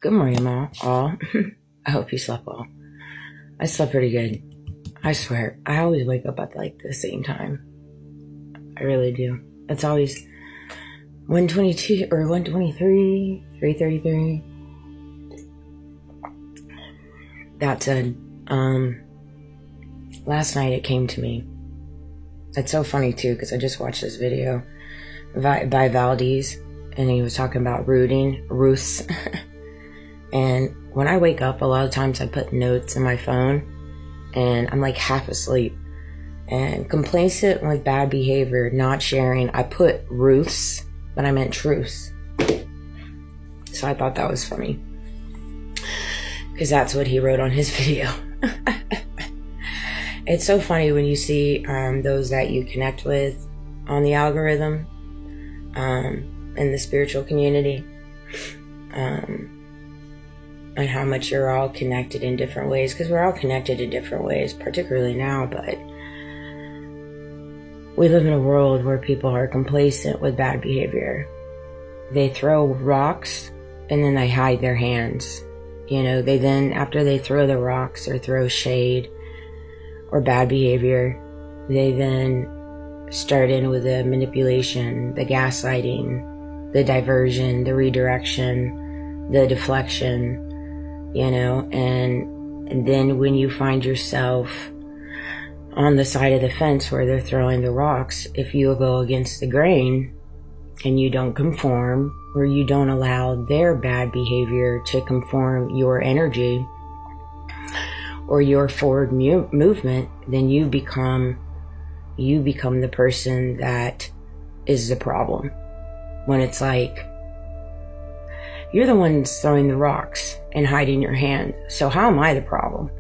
Good morning, all. I hope you slept well. I slept pretty good. I swear. I always wake up at like the same time. I really do. It's always 1:22 or 1:23, 3:33. That said, last night it came to me. It's so funny too, because I just watched this video by Valdez, and he was talking about Ruths. And when I wake up, a lot of times I put notes in my phone, and I'm like half asleep. And complacent with bad behavior, not sharing, I put Ruths, but I meant truths. So I thought that was funny, because that's what he wrote on his video. It's so funny when you see those that you connect with on the algorithm in the spiritual community, and how much you're all connected in different ways, because we're all connected in different ways, particularly now. But we live in a world where people are complacent with bad behavior. They throw rocks and then they hide their hands. They then, after they throw the rocks or throw shade or bad behavior, they then start in with the manipulation, the gaslighting, the diversion, the redirection, the deflection, and then when you find yourself on the side of the fence where they're throwing the rocks, if you go against the grain and you don't conform, or you don't allow their bad behavior to conform your energy or your forward movement, then you become the person that is the problem. When it's like, you're the one throwing the rocks and hiding your hand, so how am I the problem?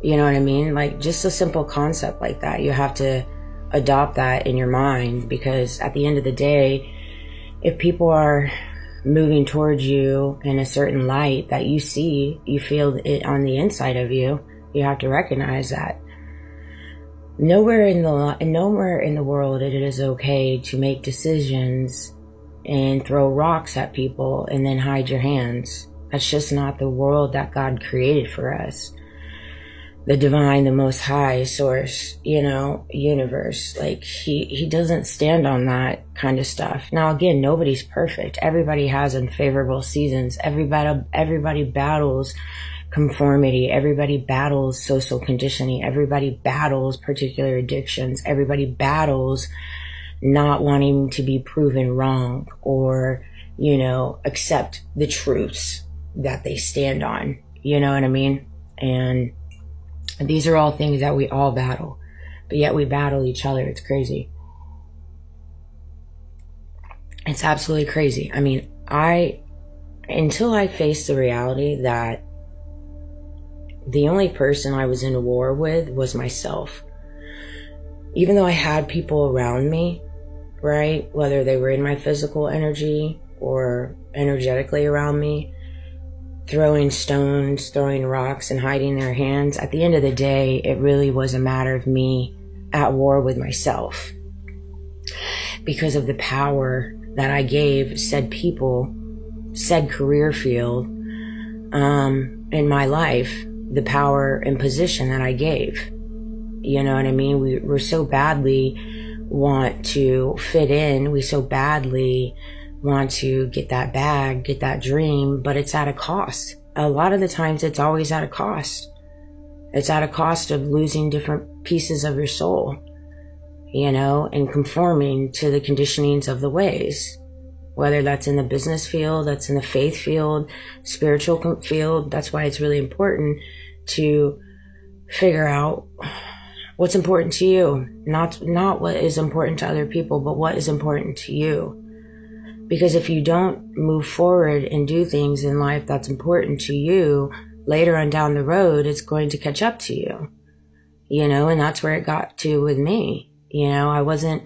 You know what I mean? Like, just a simple concept like that, you have to adopt that in your mind, because at the end of the day, if people are moving towards you in a certain light that you see, you feel it on the inside of you, you have to recognize that nowhere in the world it is okay to make decisions and throw rocks at people and then hide your hands. That's just not the world that God created for us. The divine, the most high source, universe, like he doesn't stand on that kind of stuff. Now, again, nobody's perfect. Everybody has unfavorable seasons. Everybody battles conformity. Everybody battles social conditioning. Everybody battles particular addictions. Everybody battles not wanting to be proven wrong, or, accept the truths that they stand on. You know what I mean? And these are all things that we all battle, but yet we battle each other. It's crazy. It's absolutely crazy. I mean, until I faced the reality that the only person I was in a war with was myself. Even though I had people around me, right? Whether they were in my physical energy or energetically around me, throwing stones, throwing rocks, and hiding their hands, at the end of the day, it really was a matter of me at war with myself. Because of the power that I gave said people, said career field, in my life, the power and position that I gave. You know what I mean? We're so badly want to fit in. We so badly want to get that bag, get that dream, but it's at a cost. A lot of the times it's always at a cost. It's at a cost of losing different pieces of your soul, and conforming to the conditionings of the ways. Whether that's in the business field, that's in the faith field, spiritual field. That's why it's really important to figure out what's important to you. Not what is important to other people, but what is important to you. Because if you don't move forward and do things in life that's important to you, later on down the road, it's going to catch up to you. And that's where it got to with me. I wasn't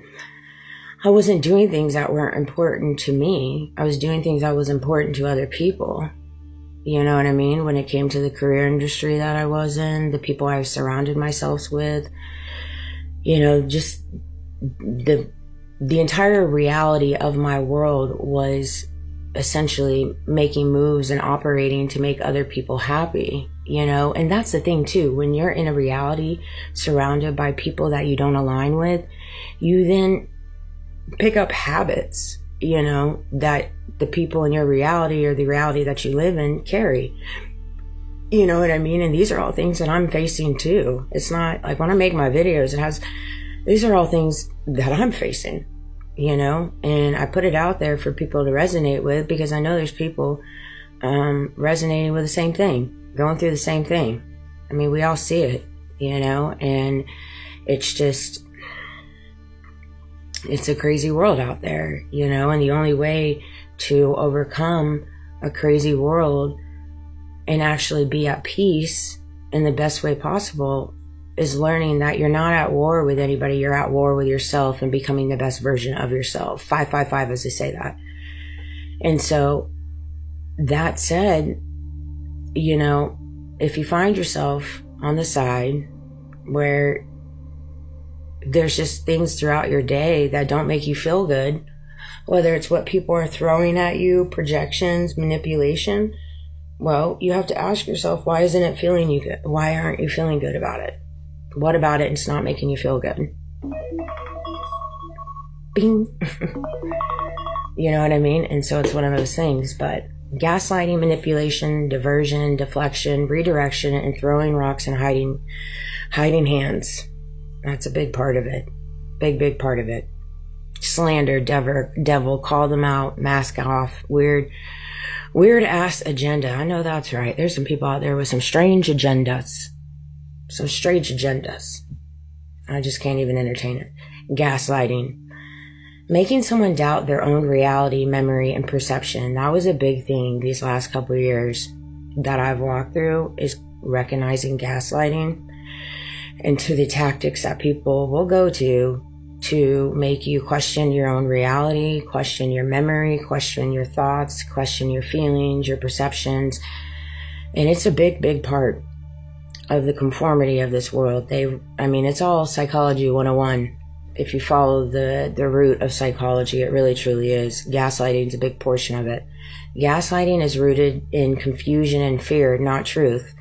doing things that weren't important to me. I was doing things that was important to other people. You know what I mean? When it came to the career industry that I was in, the people I surrounded myself with, just the entire reality of my world was essentially making moves and operating to make other people happy, you know? And that's the thing too, when you're in a reality surrounded by people that you don't align with, you then pick up habits, you know, that the people in your reality or the reality that you live in carry. You know what I mean? And these are all things that I'm facing too. It's not like when I make my videos, these are all things that I'm facing, you know, and I put it out there for people to resonate with, because I know there's people resonating with the same thing, going through the same thing. I mean, we all see it, you know, and it's a crazy world out there, you know, and the only way to overcome a crazy world and actually be at peace in the best way possible is learning that you're not at war with anybody. You're at war with yourself and becoming the best version of yourself. 555, as they say that. And so that said, you know, if you find yourself on the side where there's just things throughout your day that don't make you feel good, whether it's what people are throwing at you, projections, manipulation, well, you have to ask yourself, why isn't it feeling you good? Why aren't you feeling good about it? What about it is not making you feel good? Bing. You know what I mean? And so it's one of those things. But gaslighting, manipulation, diversion, deflection, redirection, and throwing rocks and hiding hands. That's a big part of it. Big part of it. Slander, devil, call them out, mask off, weird ass agenda. I know that's right. There's some people out there with some strange agendas. I just can't even entertain it. Gaslighting. Making someone doubt their own reality, memory, and perception. That was a big thing these last couple of years that I've walked through, is recognizing gaslighting and to the tactics that people will go to make you question your own reality, question your memory, question your thoughts, question your feelings, your perceptions. And it's a big part of the conformity of this world. It's all psychology 101. If you follow the root of psychology, it really truly is. Gaslighting is a big portion of it. Gaslighting is rooted in confusion and fear, not truth.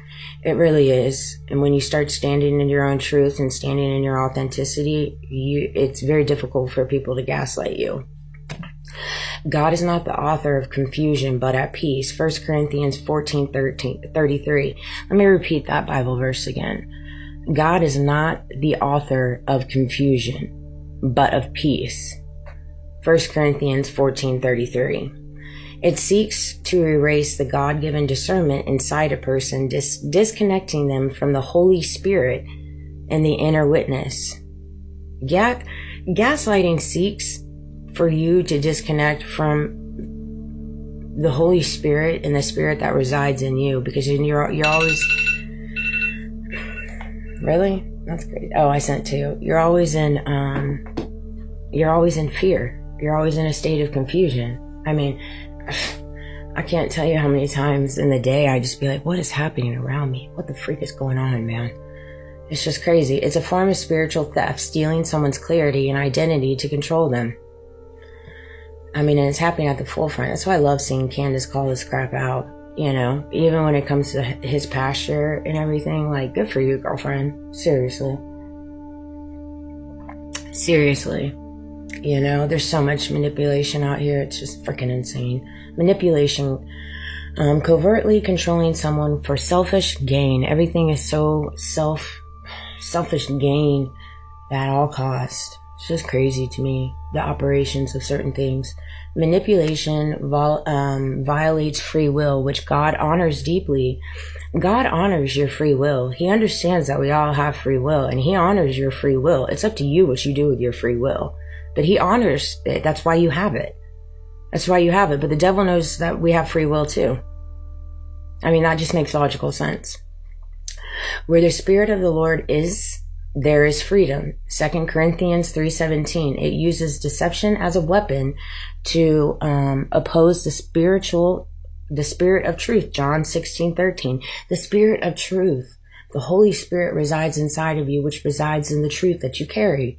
It really is. And when you start standing in your own truth and standing in your authenticity, it's very difficult for people to gaslight you. God is not the author of confusion, but at peace. 1 Corinthians 14:33. Let me repeat that Bible verse again. God is not the author of confusion, but of peace. 1 Corinthians 14:33. It seeks to erase the God-given discernment inside a person, disconnecting them from the Holy Spirit and the inner witness. Gaslighting seeks for you to disconnect from the Holy Spirit and the Spirit that resides in you, because you're always... Really? That's great. Oh, I sent two. You're always in fear. You're always in a state of confusion. I mean, I can't tell you how many times in the day I just be like, what is happening around me? What the freak is going on, man? It's just crazy. It's a form of spiritual theft, stealing someone's clarity and identity to control them. I mean, and it's happening at the forefront. That's why I love seeing Candace call this crap out. You know, even when it comes to his pasture and everything, like, good for you, girlfriend. Seriously. You know, there's so much manipulation out here. It's just freaking insane. Manipulation, covertly controlling someone for selfish gain. Everything is so selfish gain at all cost. It's just crazy to me, the operations of certain things. Manipulation violates free will, which God honors deeply. God honors your free will. He understands that we all have free will, and he honors your free will. It's up to you what you do with your free will. But he honors it. That's why you have it. But the devil knows that we have free will too. I mean, that just makes logical sense. Where the Spirit of the Lord is, there is freedom. 2 Corinthians 3:17. It uses deception as a weapon to oppose the spirit of truth. John 16:13. The Spirit of truth. The Holy Spirit resides inside of you, which resides in the truth that you carry.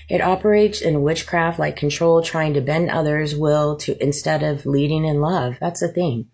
It operates in witchcraft like control, trying to bend others' will to instead of leading in love. That's the thing.